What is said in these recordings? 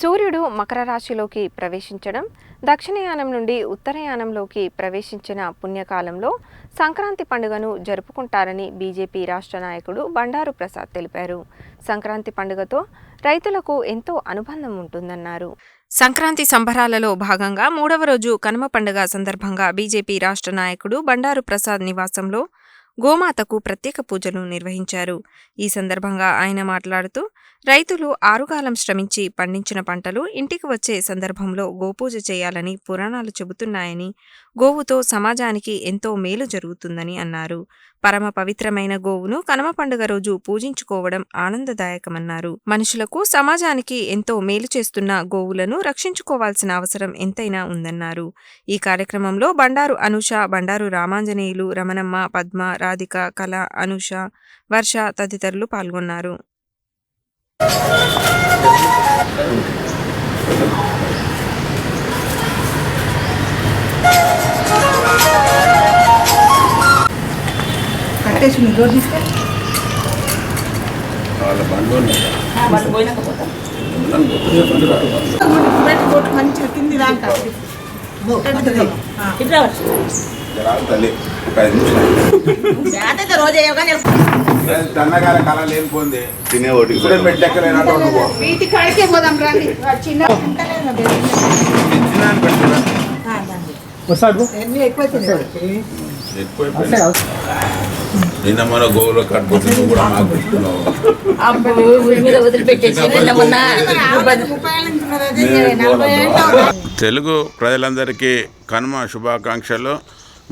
సూర్యుడు మకర రాశిలోకి ప్రవేశించడం, దక్షిణయానం నుండి ఉత్తరయానంలోకి ప్రవేశించిన పుణ్యకాలంలో సంక్రాంతి పండుగను జరుపుకుంటారని బీజేపీ రాష్ట్ర నాయకుడు బండారు ప్రసాద్ తెలిపారు. సంక్రాంతి పండుగతో రైతులకు ఎంతో అనుబంధం ఉంటుందన్నారు. సంక్రాంతి సంబరాలలో భాగంగా 3వ రోజు కనుమ పండుగ సందర్భంగా బీజేపీ రాష్ట్ర నాయకుడు బండారు ప్రసాద్ నివాసంలో గోమాతకు ప్రత్యేక పూజలు నిర్వహించారు. ఈ సందర్భంగా ఆయన మాట్లాడుతూ, రైతులు ఆరుగాలం శ్రమించి పండించిన పంటలు ఇంటికి వచ్చే సందర్భంలో గోపూజ చేయాలని పురాణాలు చెబుతున్నాయని, గోవుతో సమాజానికి ఎంతో మేలు జరుగుతుందని అన్నారు. పరమ పవిత్రమైన గోవును కనుమ పండుగ రోజు పూజించుకోవడం ఆనందదాయకమన్నారు. మనుషులకు సమాజానికి ఎంతో మేలు చేస్తున్న గోవులను రక్షించుకోవాల్సిన అవసరం ఎంతైనా ఉందన్నారు. ఈ కార్యక్రమంలో బండారు అనూష, బండారు రామాంజనేయులు, రమణమ్మ, పద్మ, రాధిక, కళ, అనూష, వర్ష తదితరులు పాల్గొన్నారు. తన్నగాల కళ లేకపోతే తినే ఓటికి వీటి కాడికే పోదాం రండి. చిన్న నిన్న మన గోవులో కట్టుకుంటే కూడా తెలుగు ప్రజలందరికీ కనుమ శుభాకాంక్షలు.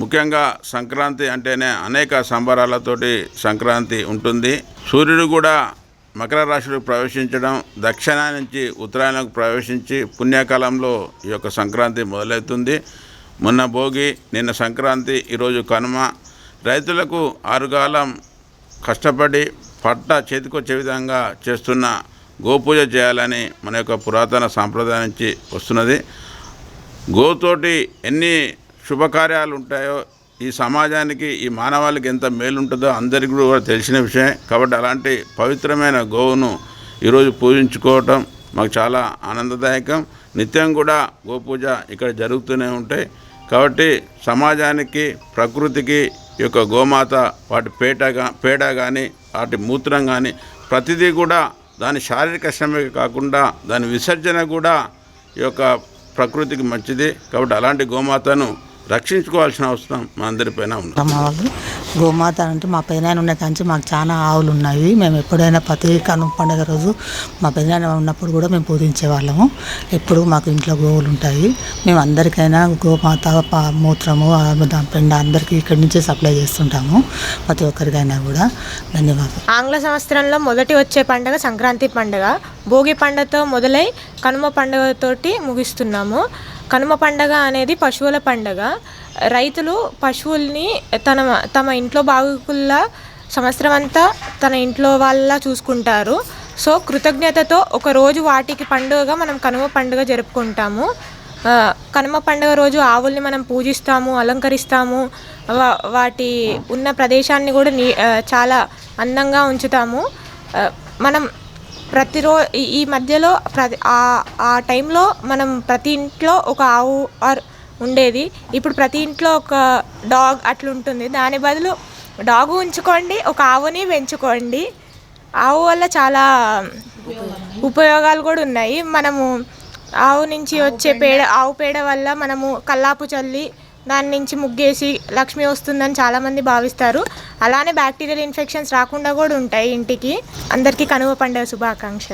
ముఖ్యంగా సంక్రాంతి అంటేనే అనేక సంబరాలతోటి సంక్రాంతి ఉంటుంది. సూర్యుడు కూడా మకర రాశిలో ప్రవేశించడం, దక్షిణాయనం నుంచి ఉత్తరాయణకు ప్రవేశించి పుణ్యకాలంలో ఈ యొక్క సంక్రాంతి మొదలవుతుంది. మొన్న భోగి, నిన్న సంక్రాంతి, ఈరోజు కనుమ. రైతులకు ఆరుగాలం కష్టపడి పంట చేతికొచ్చే విధంగా చేస్తున్న గోపూజ చేయాలని మన యొక్క పురాతన సాంప్రదాయం నుంచి వస్తున్నది. గోతోటి ఎన్ని శుభకార్యాలు ఉంటాయో, ఈ సమాజానికి, ఈ మానవాళికి ఎంత మేలు ఉంటుందో అందరికీ కూడా తెలిసిన విషయం. కాబట్టి అలాంటి పవిత్రమైన గోవును ఈరోజు పూజించుకోవటం మాకు చాలా ఆనందదాయకం. నిత్యం కూడా గోపూజ ఇక్కడ జరుగుతూనే ఉంటాయి. కాబట్టి సమాజానికి, ప్రకృతికి ఈ యొక్క గోమాత వాటి పేడ కానీ వాటి మూత్రం కానీ ప్రతిదీ కూడా దాని శారీరక శ్రమే కాకుండా దాని విసర్జన కూడా ఈ యొక్క ప్రకృతికి మంచిది. కాబట్టి అలాంటి గోమాతను రక్షించుకోవాల్సిన అవసరం మా అందరిపైన ఉంది. మా వాళ్ళు గోమాత అంటే మా పెదనాయన ఉన్న కాంచి మాకు చాలా ఆవులు ఉన్నాయి. మేము ఎప్పుడైనా ప్రతి కనుమ పండుగ రోజు మా పెదనాయన ఉన్నప్పుడు కూడా మేము పూజించే వాళ్ళము. ఎప్పుడు మాకు ఇంట్లో గోవులు ఉంటాయి. మేము అందరికైనా గోమాత మూత్రము, పెండ అందరికీ ఇక్కడి నుంచే సప్లై చేస్తుంటాము, ప్రతి ఒక్కరికైనా కూడా. ధన్యవాదాలు. ఆంగ్ల సంవత్సరంలో మొదటి వచ్చే పండుగ సంక్రాంతి పండుగ. భోగి పండుగతో మొదలై కనుమ పండుగతోటి ముగిస్తున్నాము. కనుమ పండుగ అనేది పశువుల పండుగ. రైతులు పశువుల్ని తమ ఇంట్లో బాగుకుల్లా సంవత్సరం అంతా తన ఇంట్లో వాళ్ళ చూసుకుంటారు. సో కృతజ్ఞతతో ఒకరోజు వాటికి పండుగగా మనం కనుమ పండుగ జరుపుకుంటాము. కనుమ పండుగ రోజు ఆవుల్ని మనం పూజిస్తాము, అలంకరిస్తాము. వాటి ఉన్న ప్రదేశాన్ని కూడా చాలా అందంగా ఉంచుతాము. మనం ఈ మధ్యలో ఆ టైంలో మనం ప్రతి ఇంట్లో ఒక ఆవు ఉండేది. ఇప్పుడు ప్రతి ఇంట్లో ఒక డాగ్ అట్లుంటుంది. దాని బదులు డాగు ఉంచుకోండి, ఒక ఆవుని పెంచుకోండి. ఆవు వల్ల చాలా ఉపయోగాలు కూడా ఉన్నాయి. మనము ఆవు నుంచి వచ్చే ఆవు పేడ వల్ల మనము కల్లాపు చల్లి దాని నుంచి ముగ్గేసి లక్ష్మి వస్తుందని చాలామంది భావిస్తారు. అలానే బ్యాక్టీరియల్ ఇన్ఫెక్షన్స్ రాకుండా కూడా ఉంటాయి ఇంటికి. అందరికీ కనుమ పండుగ శుభాకాంక్షలు.